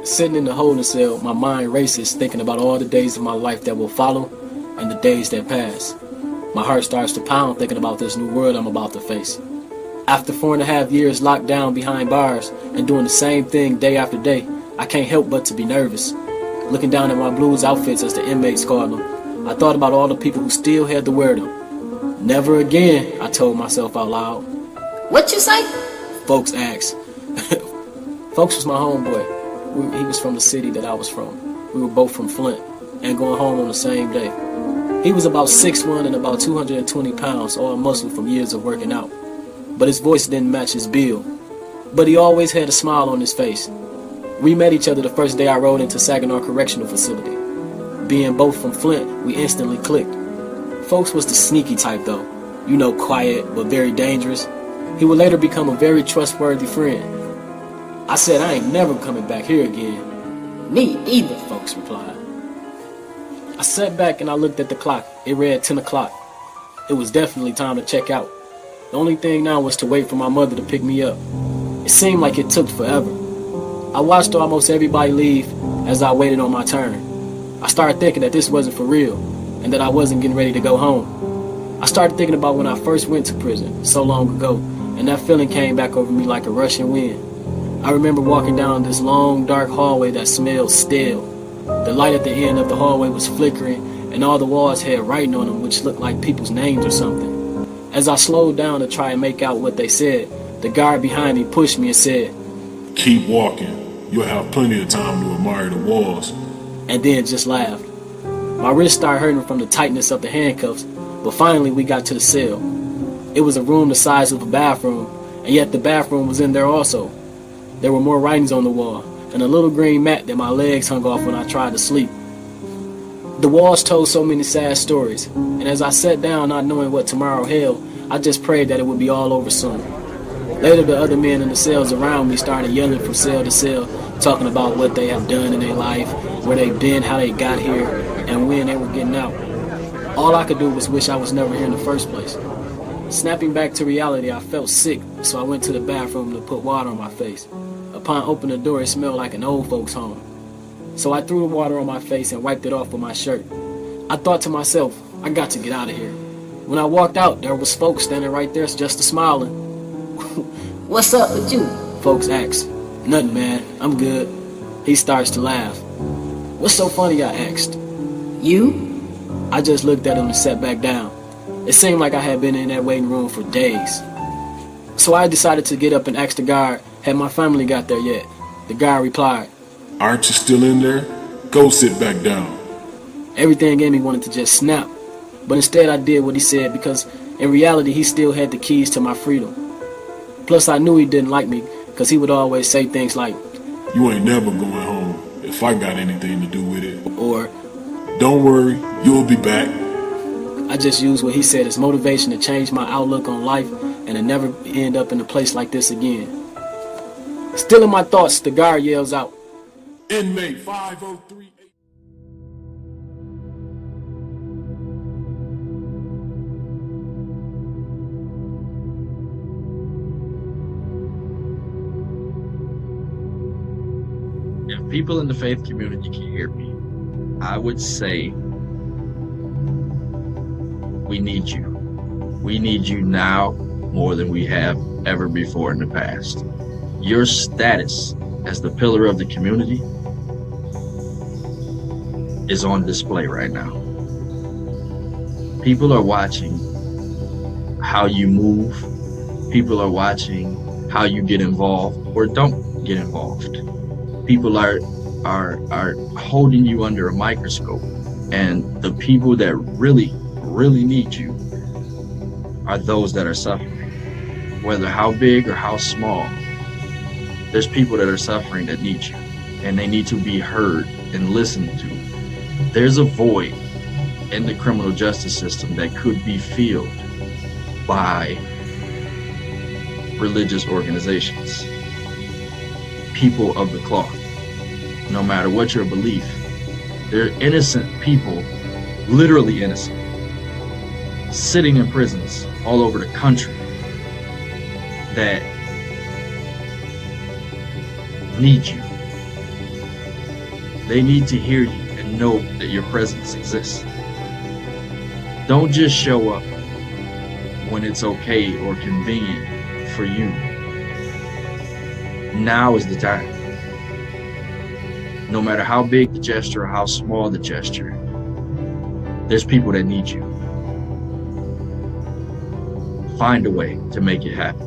Sitting in the holding cell, my mind races thinking about all the days of my life that will follow and the days that pass. My heart starts to pound thinking about this new world I'm about to face. After 4.5 years locked down behind bars and doing the same thing day after day, I can't help but to be nervous. Looking down at my blues outfits, as the inmates called them, I thought about all the people who still had to wear them. Never again, I told myself out loud. What you say? Folks asked. Folks was my homeboy. He was from the city that I was from. We were both from Flint and going home on the same day. He was about 6'1" and about 220 pounds, all muscle from years of working out. But his voice didn't match his build. But he always had a smile on his face. We met each other the first day I rode into Saginaw Correctional Facility. Being both from Flint, we instantly clicked. Folks was the sneaky type though. You know, quiet but very dangerous. He would later become a very trustworthy friend. I said I ain't never coming back here again. Me either. Folks replied. I sat back and I looked at the clock. It read 10 o'clock. It was definitely time to check out. The only thing now was to wait for my mother to pick me up. It seemed like it took forever. I watched almost everybody leave as I waited on my turn. I started thinking that this wasn't for real and that I wasn't getting ready to go home. I started thinking about when I first went to prison so long ago, and that feeling came back over me like a rushing wind. I remember walking down this long, dark hallway that smelled stale. The light at the end of the hallway was flickering, and all the walls had writing on them which looked like people's names or something. As I slowed down to try and make out what they said, the guard behind me pushed me and said, "Keep walking. You'll have plenty of time to admire the walls." And then just laughed. My wrist started hurting from the tightness of the handcuffs, but finally we got to the cell. It was a room the size of a bathroom, and yet the bathroom was in there also. There were more writings on the wall, and a little green mat that my legs hung off when I tried to sleep. The walls told so many sad stories, and as I sat down not knowing what tomorrow held, I just prayed that it would be all over soon. Later, the other men in the cells around me started yelling from cell to cell, talking about what they have done in their life, where they've been, how they got here, and when they were getting out. All I could do was wish I was never here in the first place. Snapping back to reality, I felt sick, so I went to the bathroom to put water on my face. Upon opening the door, it smelled like an old folks' home. So I threw the water on my face and wiped it off with my shirt. I thought to myself, I got to get out of here. When I walked out, there was folks standing right there just smiling. What's up with you? Folks asked. Nothing, man. I'm good. He starts to laugh. What's so funny? I asked. You? I just looked at him and sat back down. It seemed like I had been in that waiting room for days. So I decided to get up and ask the guard, had my family got there yet? The guard replied, "Aren't you still in there? Go sit back down." Everything in me wanted to just snap, but instead I did what he said because in reality he still had the keys to my freedom. Plus I knew he didn't like me because he would always say things like, "You ain't never going home if I got anything to do with it." Or, "Don't worry, you'll be back." I just used what he said as motivation to change my outlook on life and to never end up in a place like this again. Still in my thoughts, the guard yells out, "Inmate 5038." If people in the faith community can hear me, I would say we need you. We need you now more than we have ever before in the past. Your status as the pillar of the community is on display right now. People are watching how you move. People are watching how you get involved or don't get involved. People are holding you under a microscope, and the people that really need you are those that are suffering. Whether how big or how small, there's people that are suffering that need you, and they need to be heard and listened to. There's a void in the criminal justice system that could be filled by religious organizations, people of the cloth. No matter what your belief, there are innocent people, literally innocent, sitting in prisons all over the country that need you. They need to hear you and know that your presence exists. Don't just show up when it's okay or convenient for you. Now is the time. No matter how big the gesture or how small the gesture, there's people that need you. Find a way to make it happen.